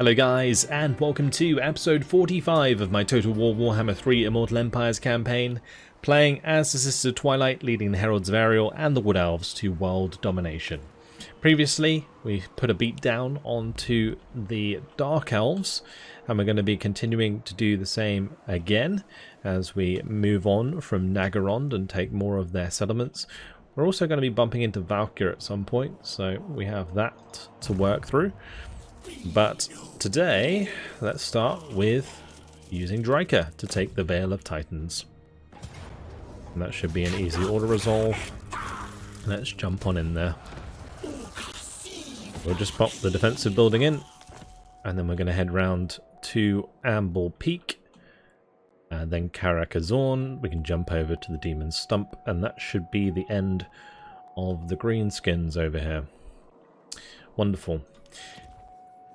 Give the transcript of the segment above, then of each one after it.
Hello guys, and welcome to episode 45 of my Total War Warhammer 3 Immortal Empires campaign, playing as the sister Twilight, leading the Heralds of Ariel and the Wood Elves to world domination. Previously, we put a beat down onto the Dark Elves, and we're going to be continuing to do the same again as we move on from Nagarond and take more of their settlements. We're also going to be bumping into Valkyr at some point, so we have that to work through. But today, let's start with using Drycha to take the Veil of Titans. And that should be an easy auto resolve. Let's jump on in there. We'll just pop the defensive building in, and then we're going to head round to Amble Peak, and then Karakazorn. We can jump over to the Demon's Stump, and that should be the end of the greenskins over here. Wonderful.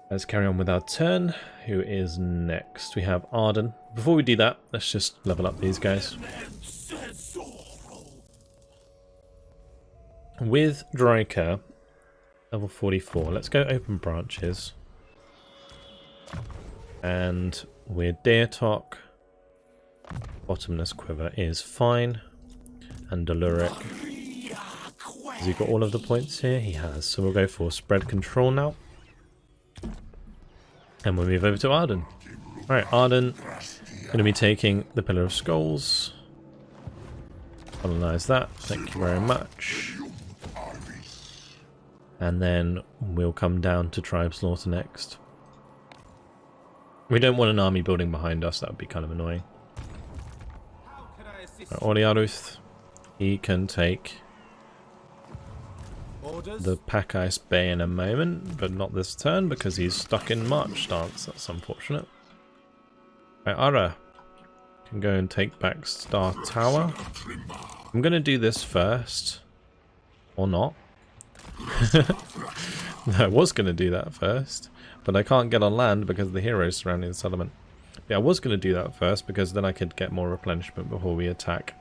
Let's carry on with our turn. Who is next? We have Arden. Before we do that, let's just level up these guys. With Drycha, level 44. Let's go open branches. And with Deatok, Bottomless Quiver is fine. And Deluric. Has he got all of the points here? He has. So we'll go for Spread Control now. And we'll move over to Arden. Alright, Arden, going to be taking the Pillar of Skulls. Colonize that, thank you very much. And then we'll come down to Tribe Slaughter next. We don't want an army building behind us, that would be kind of annoying. Right, Orliaruth, he can take the Pack Ice Bay in a moment, but not this turn because he's stuck in March stance. That's unfortunate. Right, Ara can go and take back Star Tower. I'm going to do this first. Or not. I was going to do that first, but I can't get on land because of the heroes surrounding the settlement. Yeah, I was going to do that first because then I could get more replenishment before we attack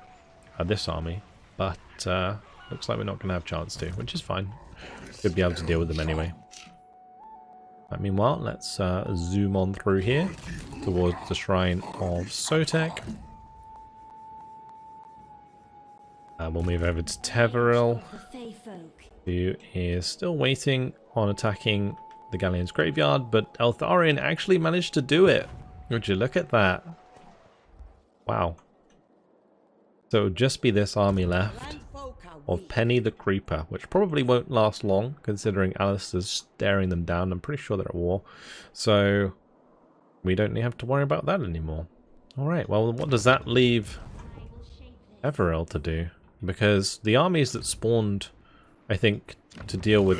this army. But looks like we're not going to have a chance to, which is fine. Should be able to deal with them anyway. Meanwhile, let's zoom on through here towards the Shrine of Sotek. We'll move over to Teveril, who is still waiting on attacking the Galleon's Graveyard, but Eltharion actually managed to do it. Would you look at that? Wow. So it would just be this army left of Penny the Creeper, which probably won't last long, considering Alistair's staring them down. I'm pretty sure they're at war. So we don't have to worry about that anymore. Alright, well, what does that leave Everil to do? Because the armies that spawned, I think, to deal with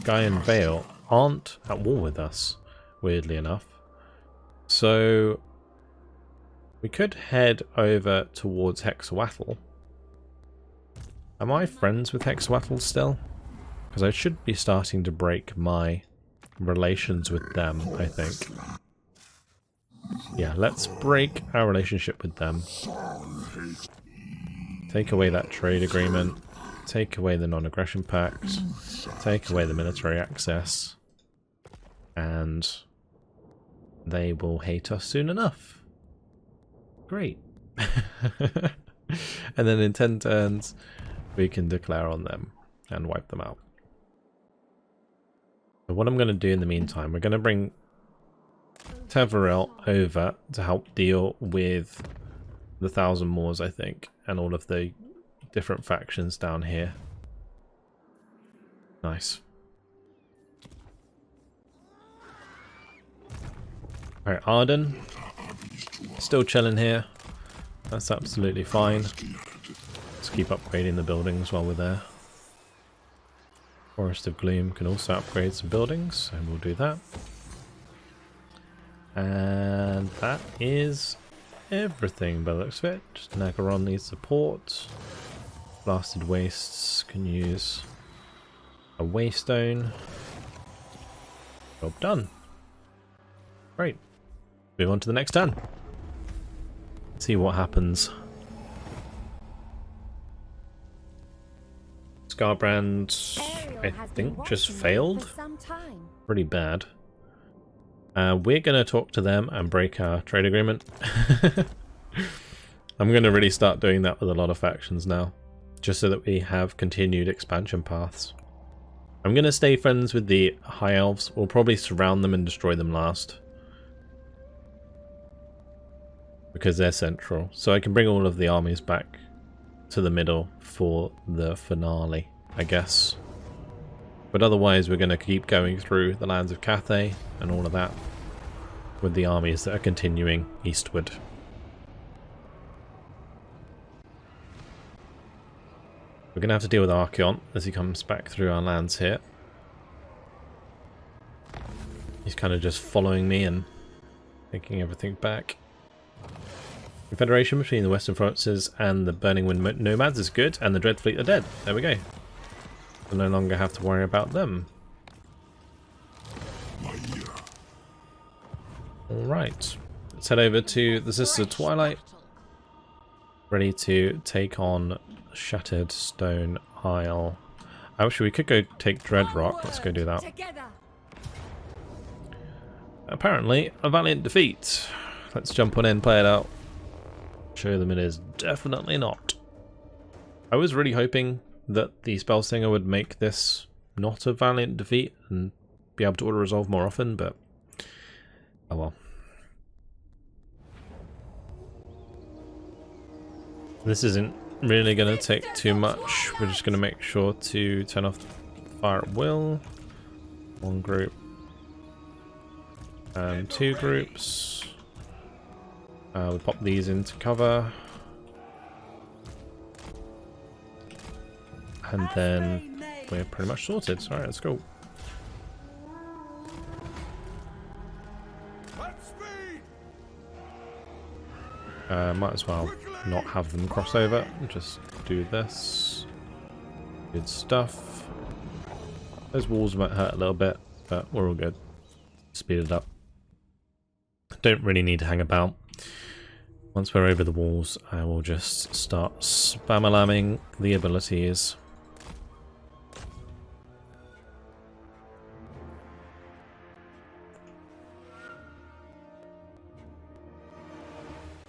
Gaian Vale aren't at war with us, weirdly enough. So we could head over towards Hexawattle. Am I friends with Hexawattle still? Because I should be starting to break my relations with them, I think. Yeah, let's break our relationship with them. Take away that trade agreement. Take away the non-aggression pact. Take away the military access. And they will hate us soon enough. Great. And then in 10 turns, we can declare on them and wipe them out. So what I'm going to do in the meantime, we're going to bring Teveril over to help deal with the Thousand Moors, I think, and all of the different factions down here. Nice. Alright, Arden. Still chilling here. That's absolutely fine. Let's keep upgrading the buildings while we're there. Forest of Gloom can also upgrade some buildings, and we'll do that. And that is everything by the looks of it. Just Nagaron needs support. Blasted Wastes can use a Waystone. Job done. Great. Move on to the next turn. See what happens. Scarbrand, I think, just failed. Pretty bad. We're going to talk to them and break our trade agreement. I'm going to really start doing that with a lot of factions now, just so that we have continued expansion paths. I'm going to stay friends with the High Elves. We'll probably surround them and destroy them last, because they're central. So I can bring all of the armies back to the middle for the finale, I guess. But otherwise we're going to keep going through the lands of Cathay and all of that with the armies that are continuing eastward. We're going to have to deal with Archeon as he comes back through our lands here. He's kind of just following me and taking everything back. Confederation between the Western Provinces and the Burning Wind Nomads is good, and the Dread Fleet are dead. There we go. We'll no longer have to worry about them. Alright. Let's head over to the Sisters of Twilight. Ready to take on Shattered Stone Isle. Actually, we could go take Dreadrock. Let's go do that. Apparently, a valiant defeat. Let's jump on in, play it out. Show them it is definitely not. I was really hoping that the Spellsinger would make this not a valiant defeat and be able to auto-resolve more often, but oh well. This isn't really going to take too much. We're just going to make sure to turn off fire at will. One group. And two groups. We'll pop these into cover. And then we're pretty much sorted. Alright, let's go. Might as well not have them cross over. Just do this. Good stuff. Those walls might hurt a little bit, but we're all good. Speed it up. Don't really need to hang about. Once we're over the walls, I will just start spam-a-lamming the abilities.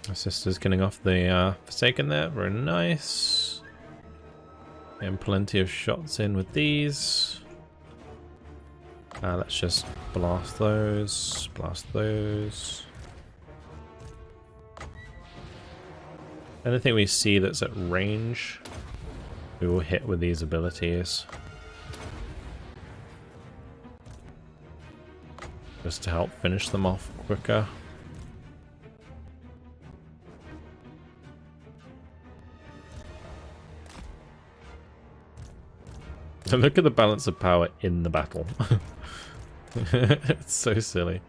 My sister's getting off the Forsaken there, very nice. And plenty of shots in with these. Let's just blast those, blast those. Anything we see that's at range, we will hit with these abilities. Just to help finish them off quicker. So look at the balance of power in the battle. It's so silly.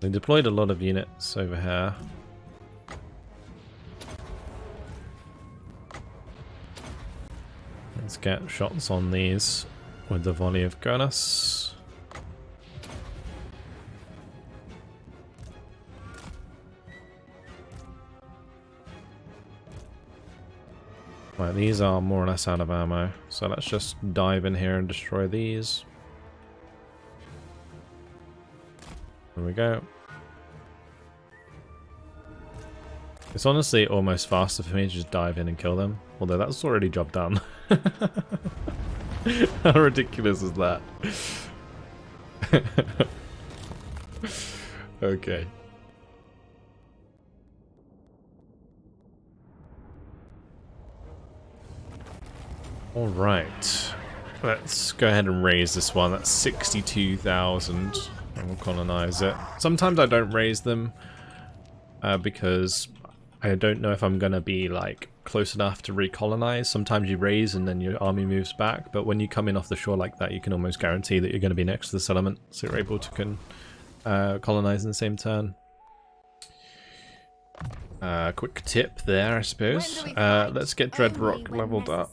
They deployed a lot of units over here. Let's get shots on these with the volley of Gurnus. Right, these are more or less out of ammo, so let's just dive in here and destroy these. There we go. It's honestly almost faster for me to just dive in and kill them, although that's already job done. How ridiculous is that? Okay. Alright. Let's go ahead and raise this one. That's 62,000. And we'll colonize it. Sometimes I don't raise them because I don't know if I'm going to be like close enough to recolonize. Sometimes you raise and then your army moves back, but when you come in off the shore like that, you can almost guarantee that you're going to be next to the settlement, so you're able to colonize in the same turn. Quick tip there, I suppose. Let's get Dreadrock leveled up.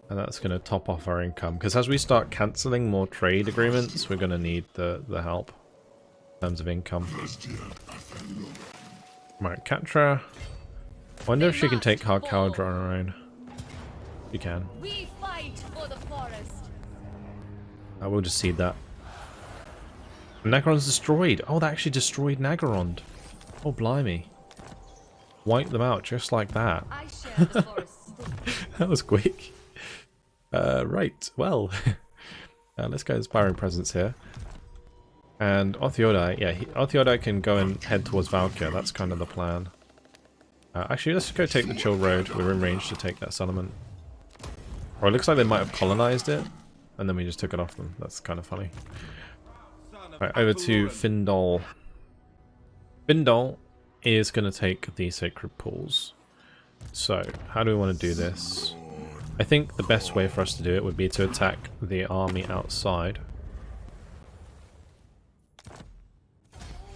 And that's going to top off our income, because as we start cancelling more trade agreements, we're going to need the help. terms of income. Right, Katra. Wonder if she can take Harkaldra on her own. She can. We fight for the forest. I will just seed that. Nagaron's destroyed. Oh, that actually destroyed Nagaron. Oh, blimey. Wipe them out just like that. I share the forest's That was quick. Right, well. Let's go Inspiring Presence here. And Othiodai, yeah, Othiodai can go and head towards Valkyr. That's kind of the plan. Actually, let's go take the Chill Road. We're in range to take that settlement. Or it looks like they might have colonized it, and then we just took it off them. That's kind of funny. Right, over to Findol. Findol is going to take the Sacred Pools. So, how do we want to do this? I think the best way for us to do it would be to attack the army outside.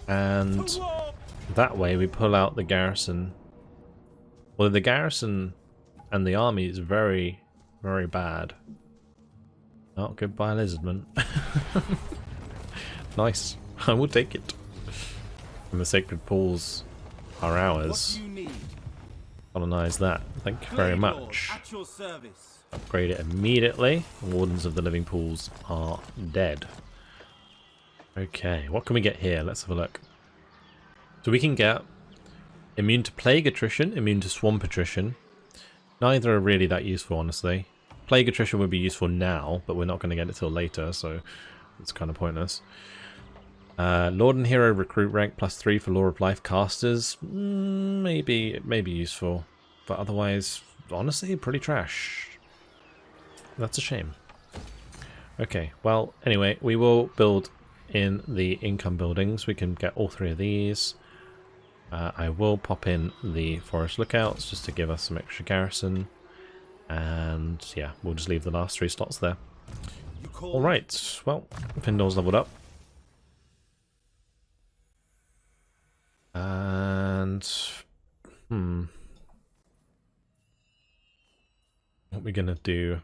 And that way we pull out the garrison. Well, the garrison and the army is very, very bad. Oh, goodbye, Lizardman. Nice. I will take it. And the Sacred Pools are ours. Colonize that. Thank you very much. Upgrade it immediately. Wardens of the Living Pools are dead. Okay, what can we get here? Let's have a look. So we can get immune to plague attrition, immune to swamp attrition. Neither are really that useful, honestly. Plague attrition would be useful now, but we're not going to get it till later, so it's kind of pointless. Lord and Hero recruit rank +3 for Law of Life casters. Maybe useful, but otherwise, honestly, pretty trash. That's a shame. Okay, well, anyway, we will build in the income buildings. We can get all 3 of these. I will pop in the forest lookouts just to give us some extra garrison. And yeah, we'll just leave the last 3 slots there. Alright, well, Findol's leveled up. And what we're gonna do,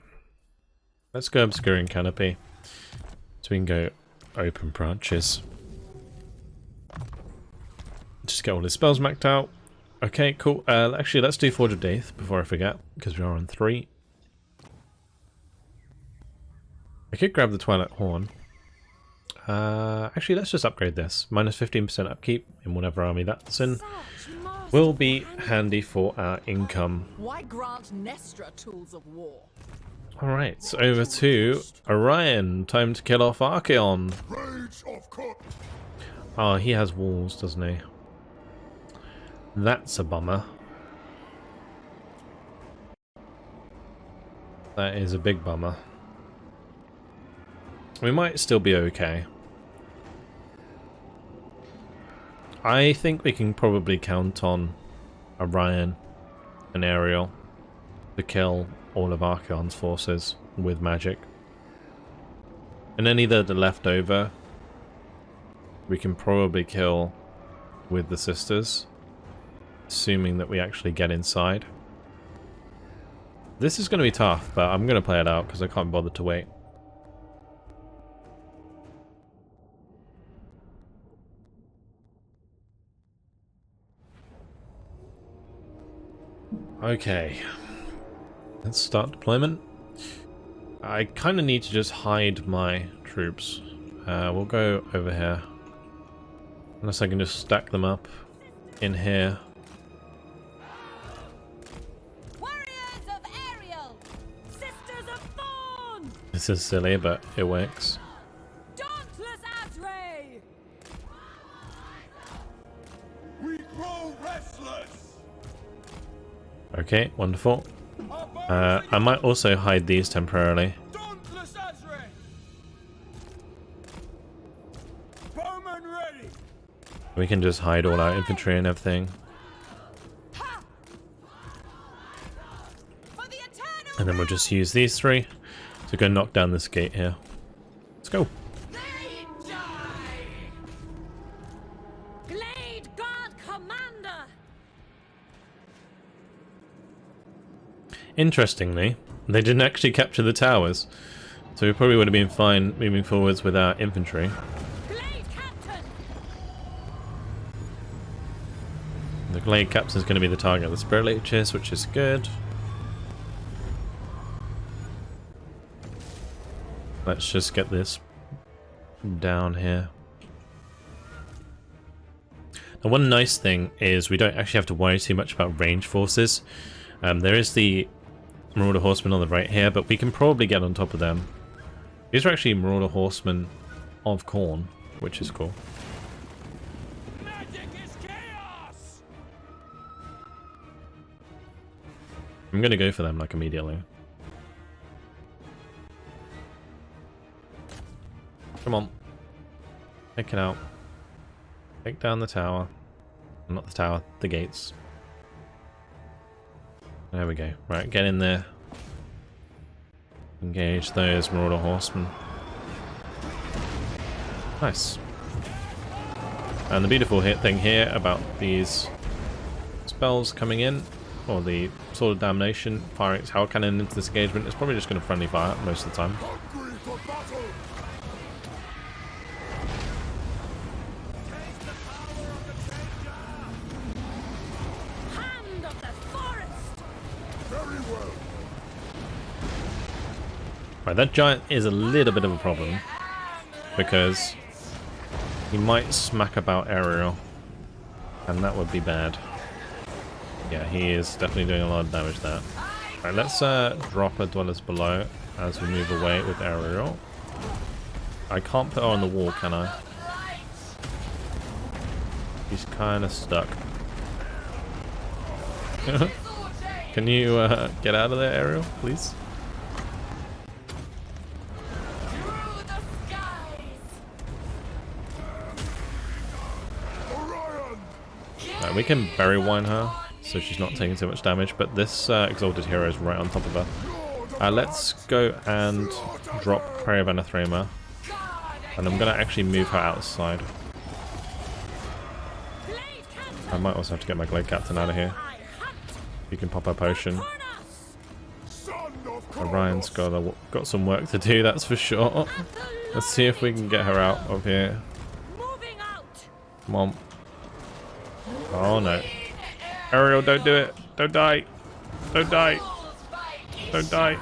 let's go Obscuring Canopy so we can go open branches. Just get all his spells maxed out. Okay, cool. Actually, let's do Forge of Death before I forget, because we are on 3. I could grab the Twilight Horn. Actually, let's just upgrade this. Minus 15% upkeep in whatever army that's in. Will be handy for our income. Why grant Nestra tools of war? Alright, so over to Orion. Time to kill off Archeon. Oh, he has walls, doesn't he? That's a bummer. That is a big bummer. We might still be okay. I think we can probably count on Orion and Ariel to kill all of Archeon's forces with magic. And any that are left over, we can probably kill with the sisters, assuming that we actually get inside. This is going to be tough, but I'm going to play it out because I can't bother to wait. Okay, let's start deployment. I kind of need to just hide my troops. We'll go over here. Unless I can just stack them up in here. Warriors of Ariel, sisters of Thorn. This is silly, but it works. Dauntless Azray. We grow restless. Okay, wonderful. I might also hide these temporarily. Dauntless Azray. Bowman ready. We can just hide all our infantry and everything. For the eternal. And then we'll just use these 3 to go knock down this gate here. Let's go. They die. Glade Guard Commander. Interestingly, they didn't actually capture the towers, so we probably would have been fine moving forwards with our infantry. Glade Captain. Blade Captain's going to be the target of the Spirit Leeches, which is good. Let's just get this down here. Now, one nice thing is we don't actually have to worry too much about range forces. There is the Marauder Horsemen on the right here, but we can probably get on top of them. These are actually Marauder Horsemen of Khorne, which is cool. Magic is chaos! I'm gonna go for them like immediately. Come on. Take it out. Take down the tower. Not the tower, the gates. There we go. Right, get in there. Engage those Marauder Horsemen. Nice. And the beautiful thing here about these spells coming in, or the Sword of Damnation, firing its Hell Cannon into this engagement, is probably just going to friendly fire most of the time. Hungry for battle! Hand of the forest! Very well. Right, that giant is a little bit of a problem, because he might smack about Ariel, and that would be bad. Yeah, he is definitely doing a lot of damage there. Right, let's drop a Dwellers Below as we move away with Ariel. I can't put her on the wall, can I? He's kind of stuck. Can you get out of there, Ariel, please? Orion! Right, we can Berry Wine her, so she's not taking so much damage, but this Exalted Hero is right on top of her. Let's go and drop Prey of Anathrema, and I'm going to actually move her outside. I might also have to get my Glade Captain out of here. You can pop a potion. Son of Orion's got some work to do, that's for sure. Let's see if we can get her out of here. Moving out! Come on. Oh no. Ariel, don't do it. Don't die. Don't die. Don't die.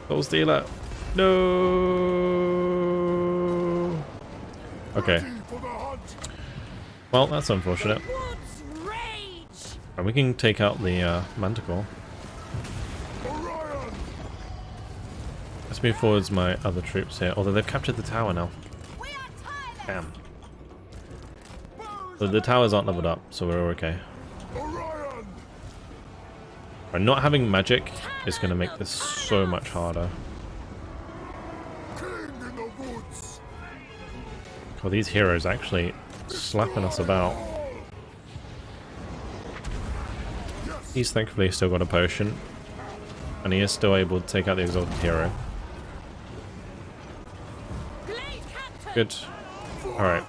Soul Stealer. No. Okay. for the hunt! Well, that's unfortunate. Woods rage! And we can take out the Manticore. Orion! Let's move forwards my other troops here. Although they've captured the tower now. We are tireless! Damn. So the towers aren't leveled up, so we're okay. Orion! Right, not having magic is going to make this so much harder. King in the woods! Well, these heroes actually slapping us about. He's thankfully still got a potion, and he is still able to take out the Exalted Hero. Blade Captain! Good. Alright.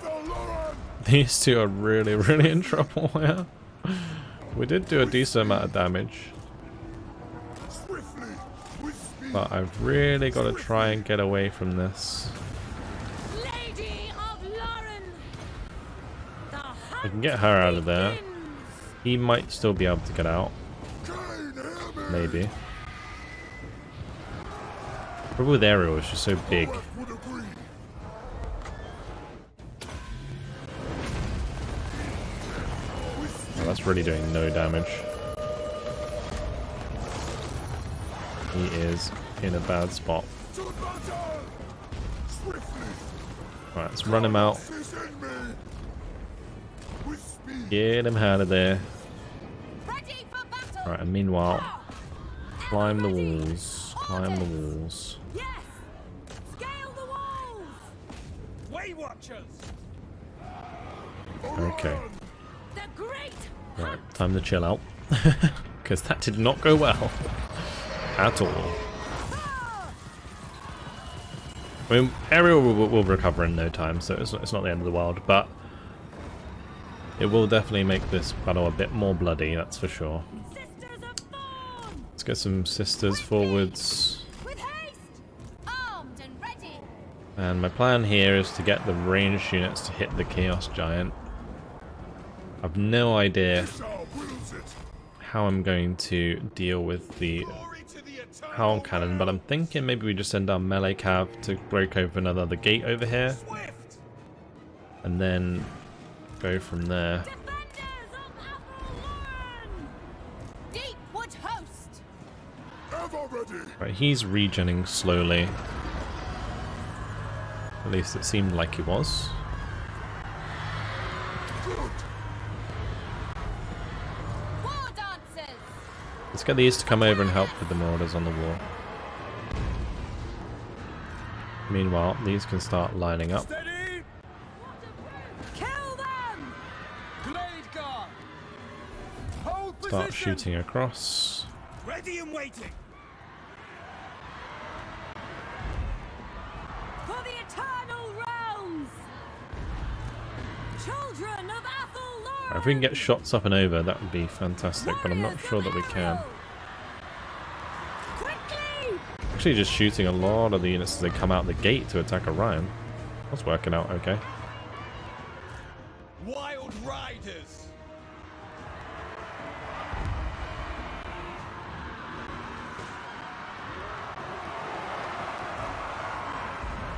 These two are really, really in trouble here. We did do a decent amount of damage, Swiftly, with speed! but I've really got to try and get away from this. Lady of Lauren! The I can get her out of there. He might still be able to get out. Kane, hear me! Maybe. Problem with Ariel is she's so big. Would agree. Oh, that's really doing no damage. He is in a bad spot. To battle! Swiftly! Right, let's run him out. Is in me! With speed! Get him out of there. Ready for battle! Right, and meanwhile, climb the walls. Climb the walls. Yes! Scale the walls! Way Watchers! Okay. The great Right, time to chill out. Because that did not go well. At all. I mean, Ariel will recover in no time, so it's not the end of the world, but it will definitely make this battle a bit more bloody, that's for sure. Sisters of Thorn! Let's get some sisters forwards. With haste! Armed and ready! And my plan here is to get the ranged units to hit the Chaos Giant. I've no idea Missile wills it. how I'm going to deal with the Glory to the eternal Howl Cannon, but I'm thinking maybe we just send our melee cav to break open another gate over here, Swift. and then go from there. Defenders of Avalon! Deepwood host! Ever ready. Right, he's regenning slowly. At least it seemed like he was. Good. War dancers! Let's get these to come over and help with the Marauders on the wall. Meanwhile, these can start lining up. Steady. Kill them! Blade guard. Hold Start position. shooting across. Ready and waiting. For the eternal realms! Children of Avalon! If we can get shots up and over, that would be fantastic, but I'm not sure that we can. Quickly! Actually, just shooting a lot of the units as they come out the gate to attack Orion. That's working out okay. Wild riders.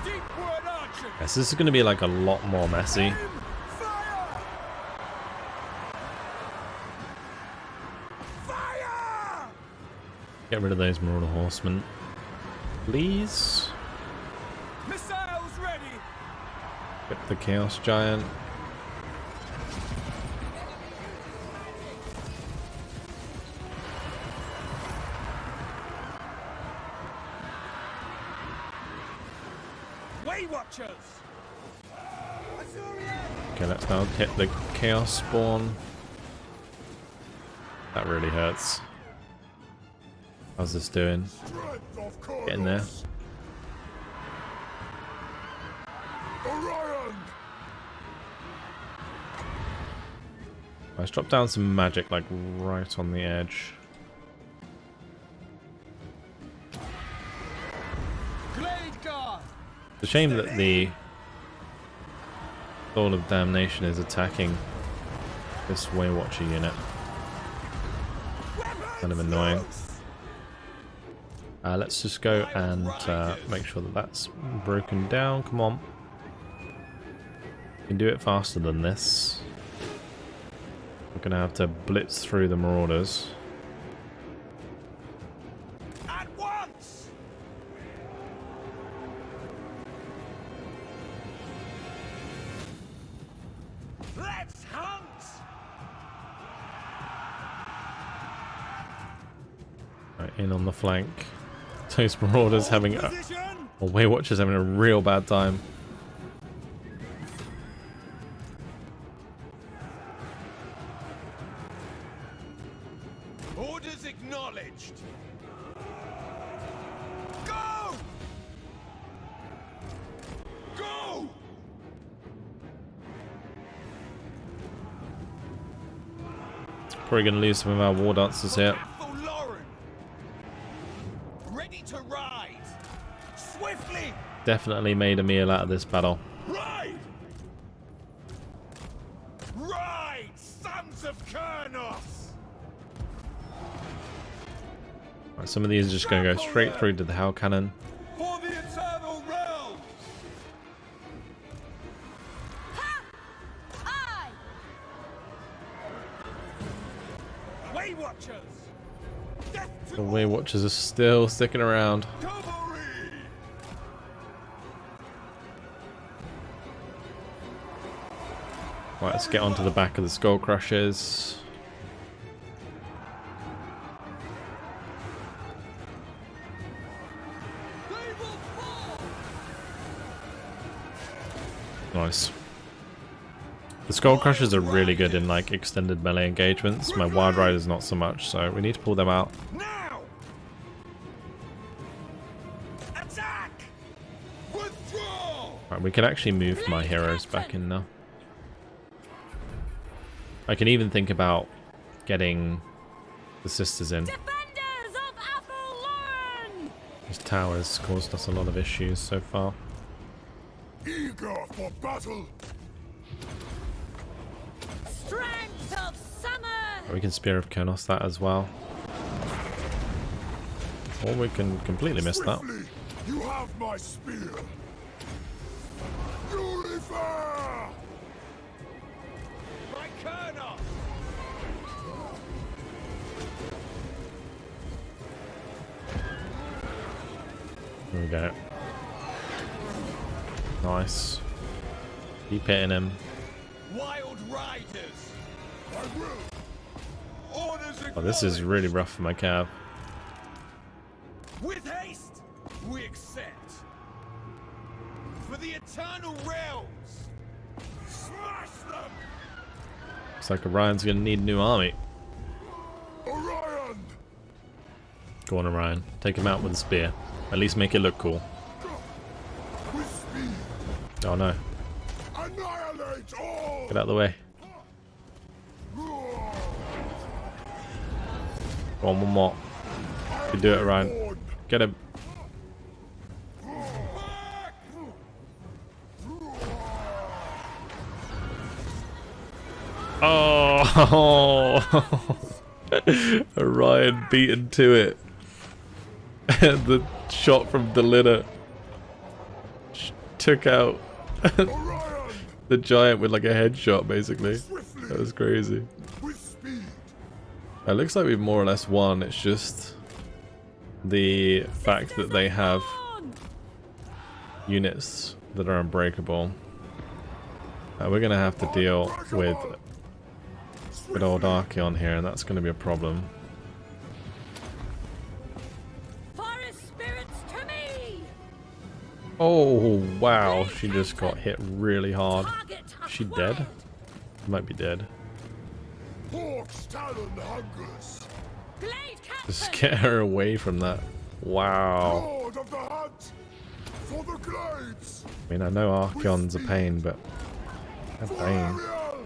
Deepwood archers. Yes, this is going to be like a lot more messy. Fire! Fire! Get rid of those Marauder Horsemen, please. Missiles ready. Get the Chaos Giant. Way watchers. Okay, let's now hit the Chaos Spawn. That really hurts. How's this doing? Strength of Getting there. Kronos. Orion. Let's drop down some magic, like right on the edge. Blade guard. It's a shame that the Soul of Damnation is attacking this Waywatcher unit. Kind of annoying. Let's just go and make sure that that's broken down. Come on. We can do it faster than this. We're going to have to blitz through the Marauders. At once. Let's hunt. Right, in on the flank. Those Marauders having a... Position. Or Waywatchers having a real bad time. Orders acknowledged. Go! Go! Probably going to lose some of our War Dancers here. Lauren. Ready to ride. Swiftly. Definitely made a meal out of this battle. Ride. Ride, sons of Kurnos. Right, some of these are just going to go straight through to the Howl Cannon. For the eternal realms. Ha! Aye! Way watchers. Death to The Waywatchers are still sticking around. cavalry. Right, let's get onto the back of the Skull Crushers. They will fall. Nice. The Skull Crushers are really good in like extended melee engagements. My Wild Riders not so much, so we need to pull them out. Now. Attack. Withdraw. Right, we can actually move my heroes back in now. I can even think about getting the sisters in. Defenders of Avalon! This tower's caused us a lot of issues so far. Eager for battle. Strength of summer. We can Spear of Kernos that as well. Or we can completely miss that. Swiftly, you have my spear. Unifer! My Kernos! There we go. Nice. Keep hitting him. Wild riders! I will! Orders Oh, this is really rough for my cav. With haste, we accept. For the eternal realms, smash them! Looks like Orion's gonna need a new army. Orion! Go on, Orion. Take him out with a spear. At least make it look cool. With speed, Oh no. annihilate all! Get out of the way. Go on, one more. You can do it, Orion. Get him. Oh! Orion beaten to it. The shot from the litter took out Orion! the giant with like a headshot, basically. Swiftly, That was crazy. with speed, It looks like we've more or less won. It's just the fact that they have units that are unbreakable. We're gonna have to deal with good old Archeon here, and that's gonna be a problem. Forest spirits to me. Oh wow, she just got hit really hard. Target Is she dead? acquired. Might be dead. Hawk's talon hungers. Glade Just captain. get her away from that. Wow. Lord of the hunt, for the glades, I mean, I know Archeon's a pain, but a for pain. Ariel,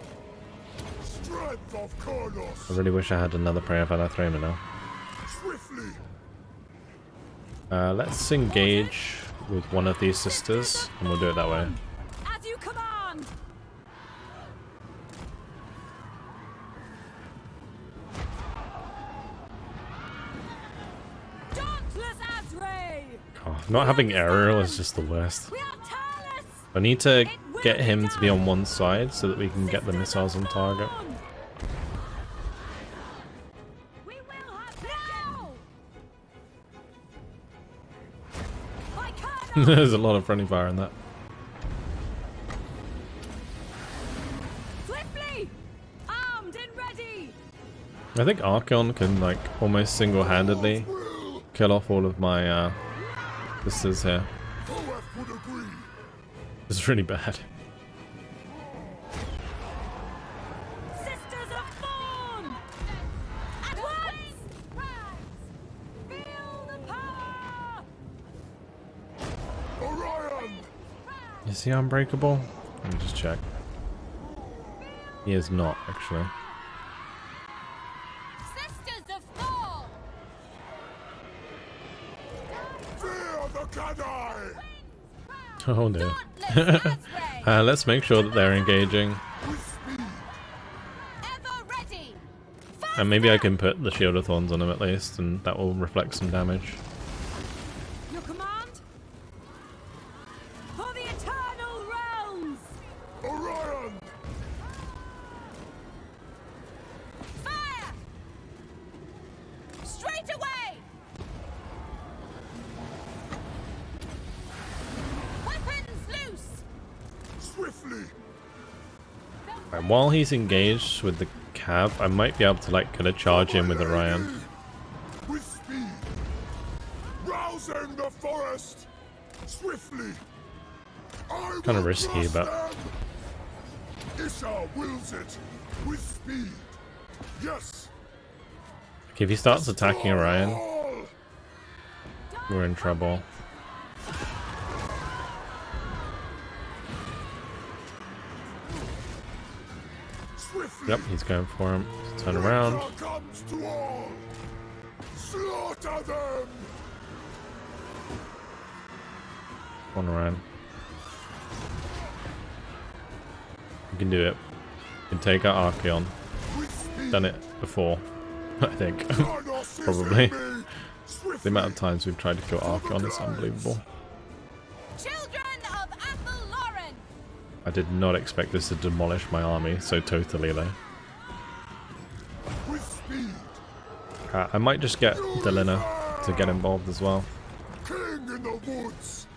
strength of Kernos, I really wish I had another Prayer of Anathema now. swiftly, Let's engage with one of these sisters, and we'll do it that way. As you command. Dauntless as ray. Oh, not having Ariel is just the worst. We are tireless. I need to get him to be on one side so that we can get the missiles on target. We will have now. My colonel. There's a lot of friendly fire in that. Swiftly. Armed and ready. I think Archeon can like almost single-handedly will, kill off all of my sisters here. Hoeth would agree, It's really bad. Sisters of Thorn. At once. Feel the power. Orion, Is he unbreakable? Let me just check. He is not, actually. Sisters of Thorn. fear the Kadai, Oh no. Dauntless as ray. Let's make sure that they're engaging. with speed, Ever ready. And maybe I can put the Shield of Thorns on him at least, and that will reflect some damage. Your command. For the eternal realms. Orion, Fire. Straight away. Weapons loose. swiftly, And while he's engaged with the Cav, I might be able to like kind of charge him with Orion. with speed, rousing the forest, swiftly. I Kinda will risky, crush but- them. Isha wills it with speed. Yes. Like, if he starts attacking Orion, All. we're in trouble. Swiftly. Yep, he's going for him. Turn around. Winter comes to all. Slaughter them. One Orion. You can do it. You can take out Archeon. With speed. Done it before, I think. Kronos is Probably. in me. The amount of times we've tried to kill Archeon is unbelievable. Children of Athelloren. I did not expect this to demolish my army so totally though. With speed. I might just get Delina to get involved as well. King in the woods.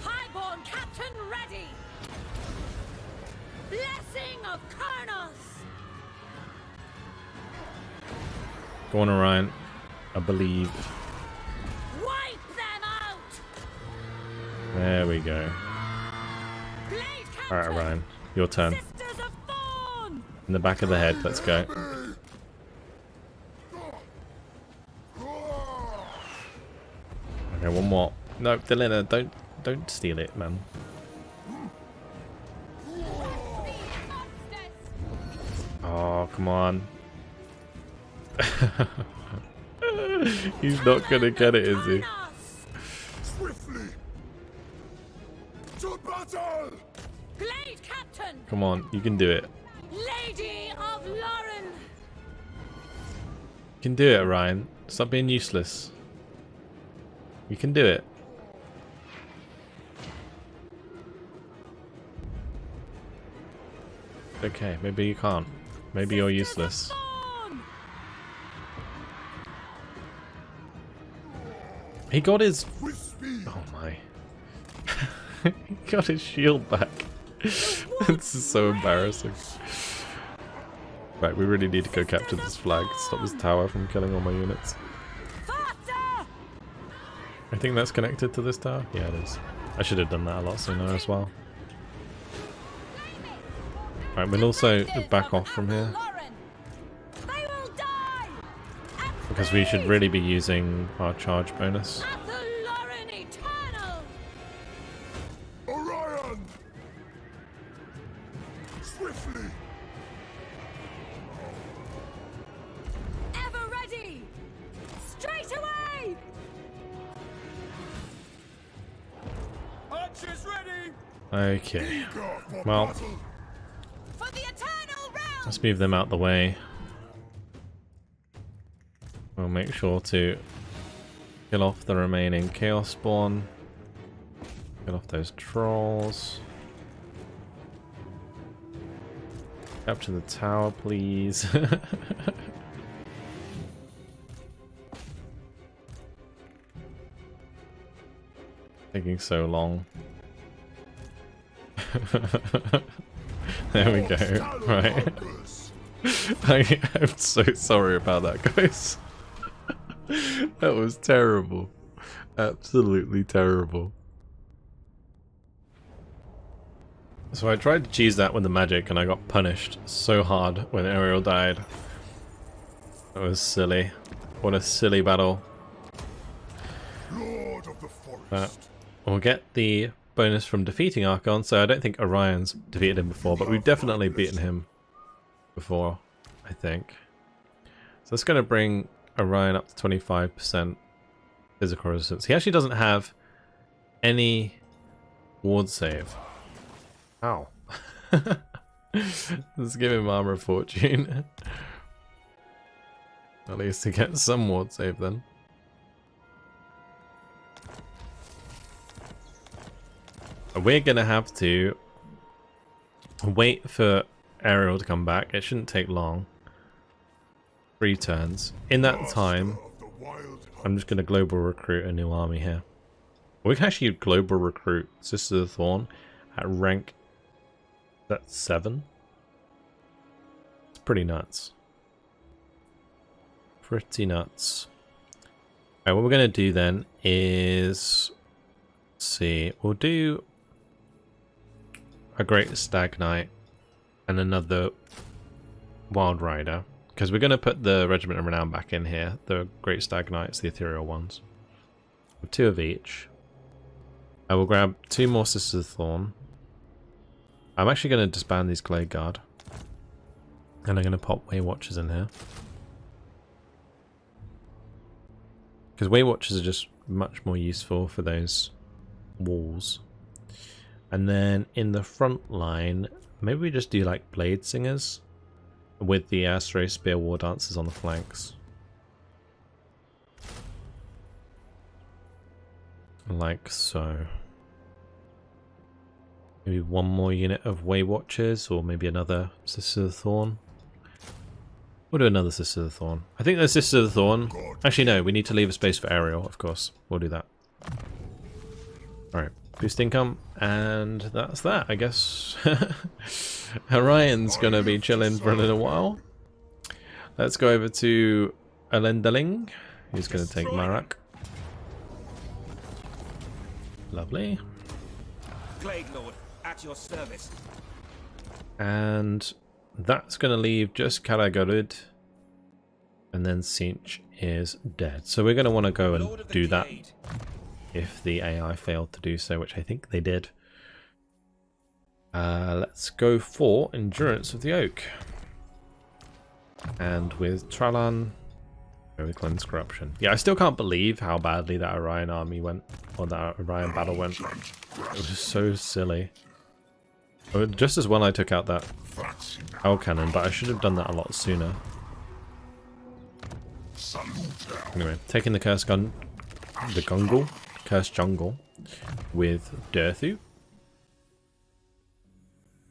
Highborn captain ready. Blessing of Kronos. Go on, Orion. I believe. Wipe them out. There we go. Blade Alright, captain. Orion. Your turn. Sisters of Thorn. In the back of the head. Let's go. Okay, one more. No, Delina, don't steal it, man. Oh, come on. He's not gonna get it, is he? Swiftly. To battle. Blade captain. Come on, you can do it. Lady of Lauren. You can do it, Ryan. Stop being useless. You can do it. Okay, maybe you can't. Maybe you're useless. Thorn. He got his... With speed. Oh my. He got his shield back. This is so embarrassing. Right, we really need to go capture this flag. Stop this tower from killing all my units. Faster. I think that's connected to this tower. Yeah, it is. I should have done that a lot sooner as well. Right, we'll also back off from here. They will die. Because we should really be using our charge bonus. Athelloren eternal. Orion. Swiftly. Ever ready. Straight away. Archers ready. Okay, Eager for well, battle. For the eternal realm. let's move them out the way. We'll make sure to kill off the remaining Chaos Spawn. Kill off those trolls. Capture the tower, please. Taking so long. There we go. Right. I'm so sorry about that, guys. That was terrible. Absolutely terrible. So I tried to cheese that with the magic and I got punished so hard when Ariel died. That was silly. What a silly battle. Lord of the forest. We'll get the bonus from defeating Archon, so I don't think Orion's defeated him before, but we've definitely beaten him before, I think. So that's going to bring Orion up to 25% physical resistance. He actually doesn't have any ward save. Ow. Let's give him armor of fortune. At least to get some ward save then. We're gonna have to wait for Ariel to come back. It shouldn't take long. 3 turns. In that time, Of the wild I'm just gonna global recruit a new army here. We can actually global recruit Sisters of Thorn at rank that's 7. It's pretty nuts. Pretty nuts. Alright, what we're gonna do then is, let's see, we'll do a Great Stag Knight and another Wild Rider, because we're going to put the Regiment of Renown back in here. The Great Stag Knights, the ethereal ones. 2 of each. I will grab 2 more Sisters of Thorn. I'm actually going to disband these Glade Guard. And I'm going to pop Way Watchers in here. Because Way Watchers are just much more useful for those walls. And then in the front line, maybe we just do like blade singers with the stray spear war dancers on the flanks. Like so. Maybe one more unit of Way Watchers, or maybe another Sisters of the Thorn. We'll do another Sisters of the Thorn. I think the Sisters of the Thorn... Actually, no, we need to leave a space for Ariel, of course. We'll do that. Alright, boost income, and that's that, I guess. Orion's gonna be chilling for a little while. Let's go over to Elendeling, who's gonna take Marak. Lovely. Glade Lord, at your service. And that's going to leave just Karagorud, and then Sinch is dead. So we're going to want to go and do that if the AI failed to do so, which I think they did. Let's go for Endurance of the Oak. And with Tralan, go with Cleanse Corruption. Yeah, I still can't believe how badly that Orion army went, or that Orion battle went. It was so silly. Oh, just as well I took out that Owl Cannon, but I should have done that a lot sooner. Anyway, taking the Cursed Jungle with Durthu.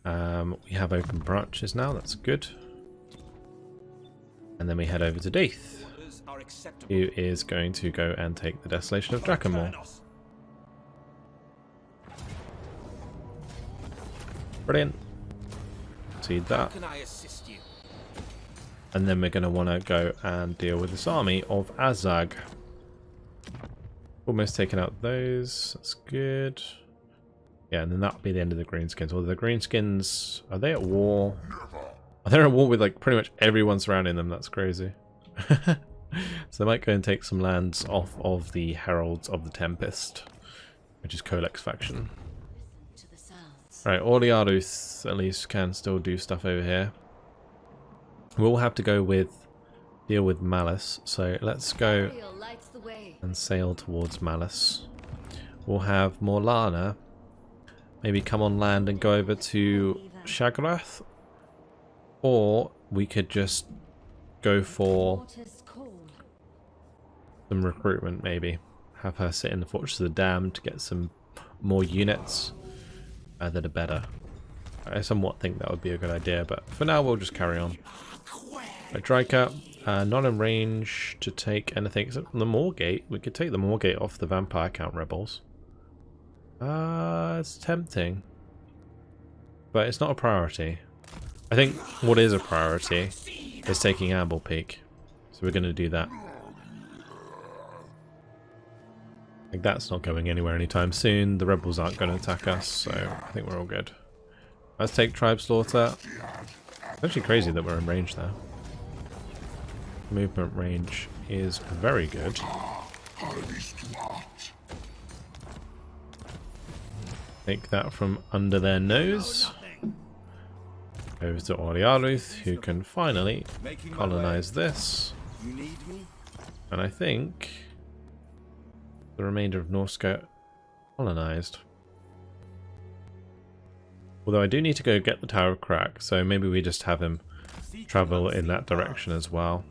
We have open branches now, that's good. And then we head over to Daith, who is going to go and take the Desolation of Drycha. Brilliant. See that. And then we're going to want to go and deal with this army of Azag. Almost taken out those. That's good. Yeah, and then that'll be the end of the Greenskins. Well, the Greenskins, are they at war? Oh, they're at war with like pretty much everyone surrounding them. That's crazy. So they might go and take some lands off of the Heralds of the Tempest, which is Kolek's faction. Right, Orliaruth at least can still do stuff over here. We'll have to go with deal with Malice, so let's go and sail towards Malice. We'll have Morlana maybe come on land and go over to Shagrath, or we could just go for some recruitment maybe. Have her sit in the Fortress of the Damned to get some more units that are better. I somewhat think that would be a good idea, but for now we'll just carry on. Drycha, not in range to take anything except the Moorgate. We could take the Moorgate off the Vampire Count Rebels. It's tempting, but it's not a priority. I think what is a priority is taking Amble Peak, so we're going to do that. Like, that's not going anywhere anytime soon. The rebels aren't going to attack us, so I think we're all good. Let's take Tribe Slaughter. It's actually crazy that we're in range there. Movement range is very good. Take that from under their nose. Over to Orliaruth, who can finally colonize this. And I think the remainder of Norska colonized. Although I do need to go get the Tower of Crack, so maybe we just have him travel in that direction as well.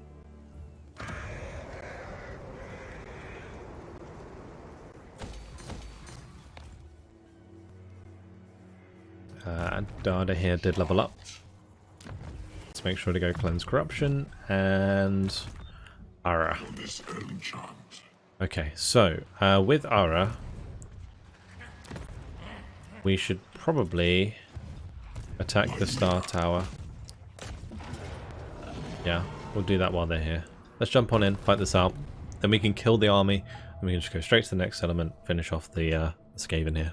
Dada here did level up. Let's make sure to go Cleanse Corruption and Ara. Okay, so with Ara, we should probably attack the Star Tower. Yeah, we'll do that while they're here. Let's jump on in, fight this out, then we can kill the army, and we can just go straight to the next settlement, finish off the Skaven here.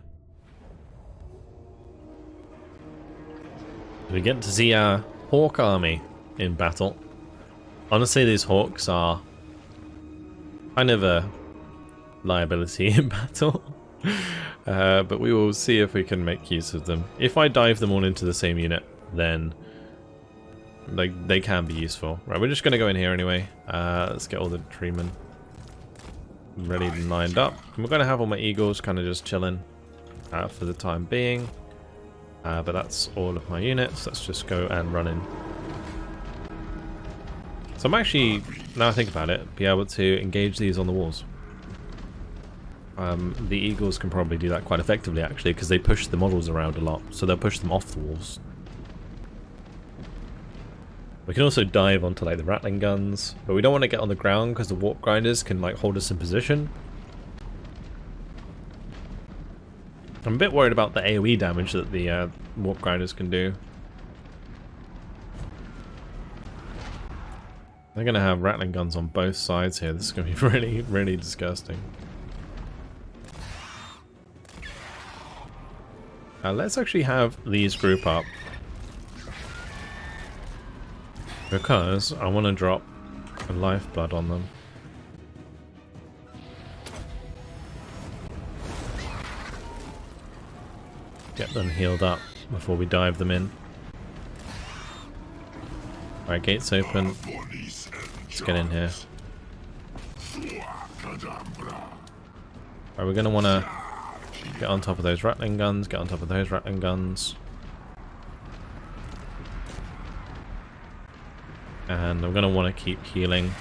We get to see our Hawk army in battle. Honestly, these Hawks are kind of a liability in battle. But we will see if we can make use of them. If I dive them all into the same unit, then like they can be useful. Right, we're just going to go in here anyway. Let's get all the treemen. ready and lined up. And we're going to have all my eagles kind of just chilling for the time being. But that's all of my units. Let's just go and run in. So I'm actually, now I think about it, be able to engage these on the walls. The eagles can probably do that quite effectively actually, because they push the models around a lot, so they'll push them off the walls. We can also dive onto like the rattling guns, but we don't want to get on the ground because the warp grinders can like hold us in position. I'm a bit worried about the AoE damage that the warp grinders can do. They're going to have rattling guns on both sides here. This is going to be really, really disgusting. Let's actually have these group up. Because I want to drop a lifeblood on them. Get them healed up before we dive them in. Alright, gates open. Let's get in here. Alright, we're going to want to get on top of those rattling guns, get on top of those rattling guns. And I'm going to want to keep healing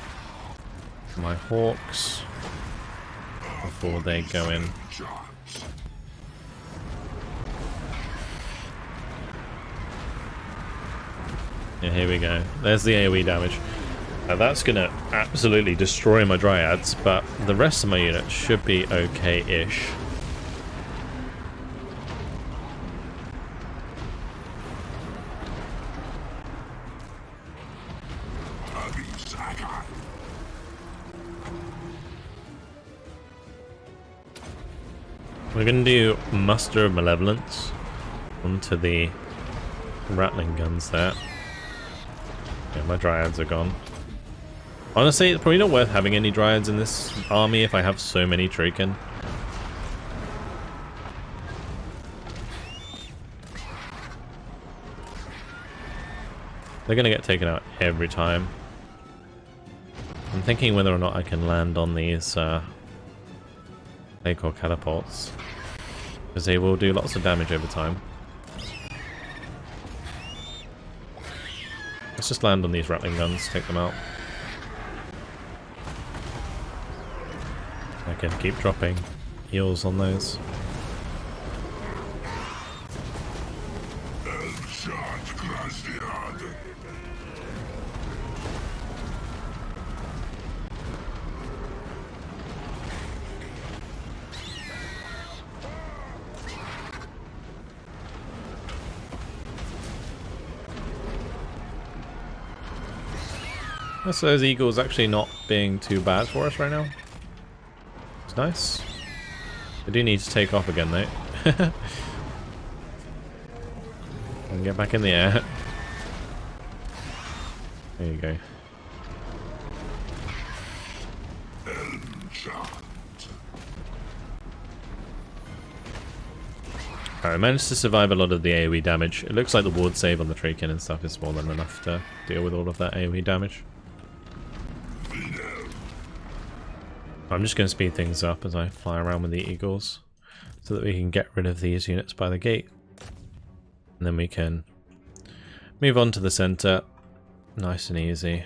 my hawks before they go in. Yeah, here we go. There's the AoE damage. That's going to absolutely destroy my dryads, but the rest of my units should be okay-ish. We're going to do Muster of Malevolence onto the rattling guns there. Yeah, my dryads are gone. Honestly, it's probably not worth having any dryads in this army if I have so many Trican. They're going to get taken out every time. I'm thinking whether or not I can land on these Lake or catapults, because they will do lots of damage over time. Let's just land on these rattling guns, take them out. I can keep dropping heals on those. So those eagles actually not being too bad for us right now. It's nice. They do need to take off again though. And get back in the air. There you go. Alright, I managed to survive a lot of the AoE damage. It looks like the ward save on the Trican and stuff is more than enough to deal with all of that AoE damage. I'm just going to speed things up as I fly around with the eagles so that we can get rid of these units by the gate. And then we can move on to the center. Nice and easy.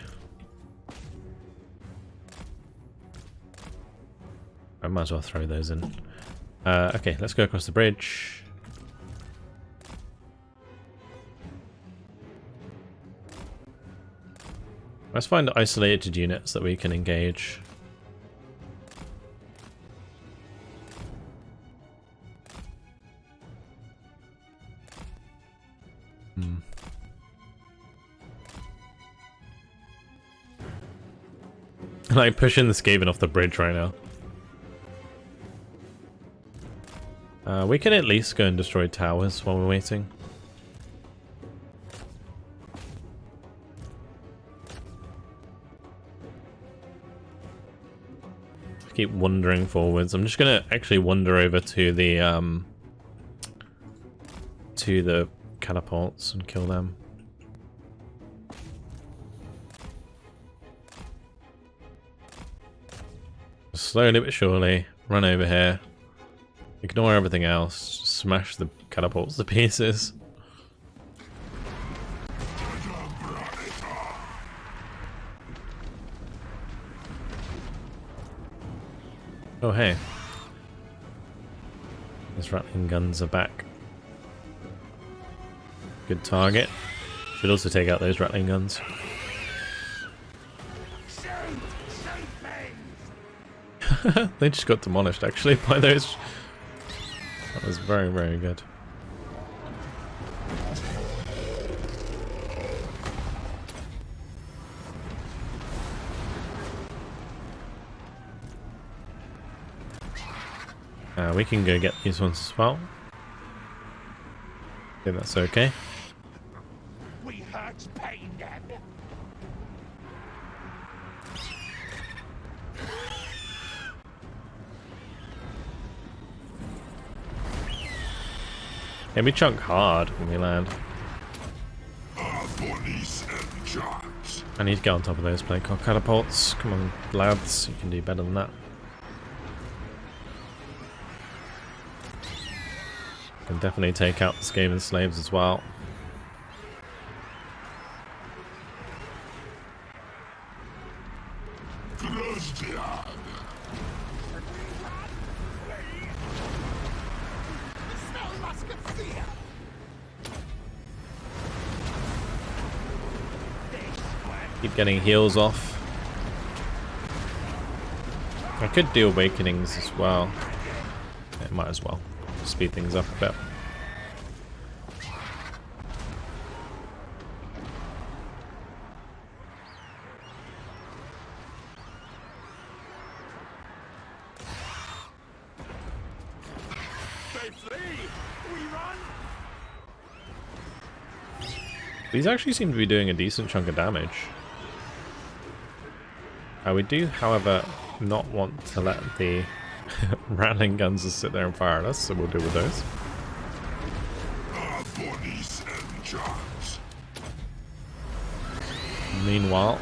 I might as well throw those in. Okay, let's go across the bridge. Let's find isolated units that we can engage. Like pushing the Skaven off the bridge right now. We can at least go and destroy towers while we're waiting. I keep wandering forwards. I'm just gonna actually wander over to the catapults and kill them. slowly but surely run over here, ignore everything else, smash the catapults to pieces. Oh hey, those rattling guns are back. Good target. Should also take out those rattling guns. They just got demolished actually by those. That was very, very good. We can go get these ones as well. I think that's okay. We hurt pain them. Yeah, we chunk hard when we land. I need to get on top of those plague catapults. Come on, lads, you can do better than that. Can definitely take out the Skaven slaves as well. Keep getting heals off. I could do awakenings as well. Yeah, might as well. Speed things up a bit. They flee. We run. These actually seem to be doing a decent chunk of damage. We do, however, not want to let the rattling guns just sit there and fire at us, so we'll deal with those. Meanwhile,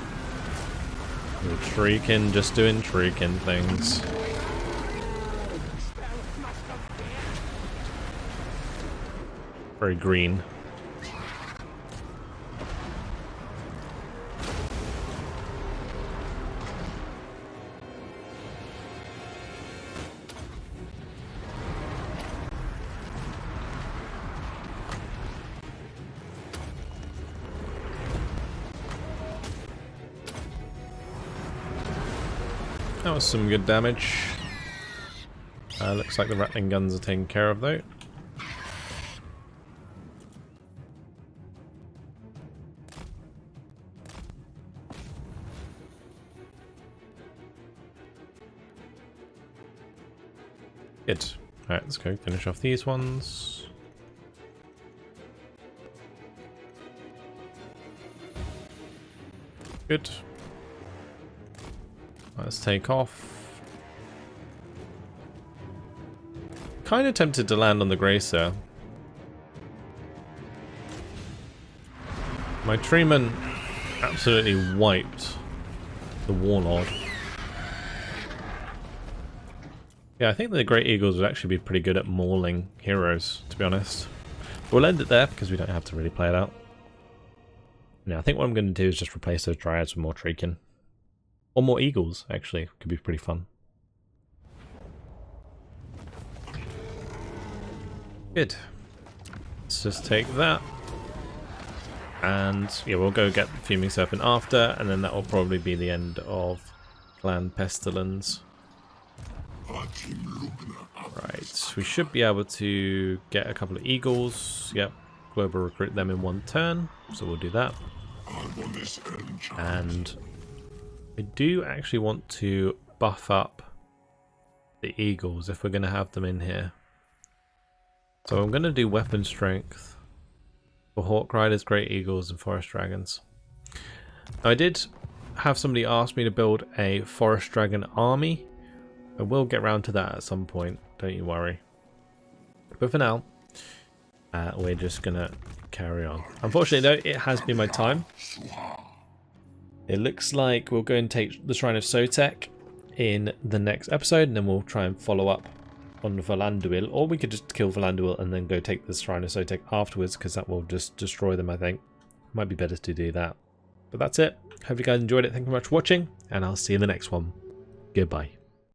we're Treekin just doing Treekin things. Very green. That was some good damage. Looks like the rattling guns are taken care of though. Good. Alright, let's go finish off these ones. Good. Let's take off. Kind of tempted to land on the Gracer. My Treeman absolutely wiped the Warlord. Yeah, I think the Great Eagles would actually be pretty good at mauling heroes, to be honest. We'll end it there because we don't have to really play it out. Now, I think what I'm going to do is just replace those Dryads with more Treekin. Or more Eagles, actually. Could be pretty fun. Good. Let's just take that. And yeah, we'll go get the Fuming Serpent after, and then that will probably be the end of Clan Pestilence. Right, we should be able to get a couple of Eagles. Yep, global recruit them in one turn, so we'll do that. And I do actually want to buff up the Eagles if we're going to have them in here. So I'm going to do weapon strength for Hawk Riders, Great Eagles and Forest Dragons. Now, I did have somebody ask me to build a Forest Dragon army. I will get around to that at some point, don't you worry. But for now, we're just going to carry on. Unfortunately though, it has been my time. It looks like we'll go and take the Shrine of Sotek in the next episode, and then we'll try and follow up on Valanduil, or we could just kill Valanduil and then go take the Shrine of Sotek afterwards, because that will just destroy them, I think. Might be better to do that. But that's it. Hope you guys enjoyed it. Thank you very much for watching, and I'll see you in the next one. Goodbye.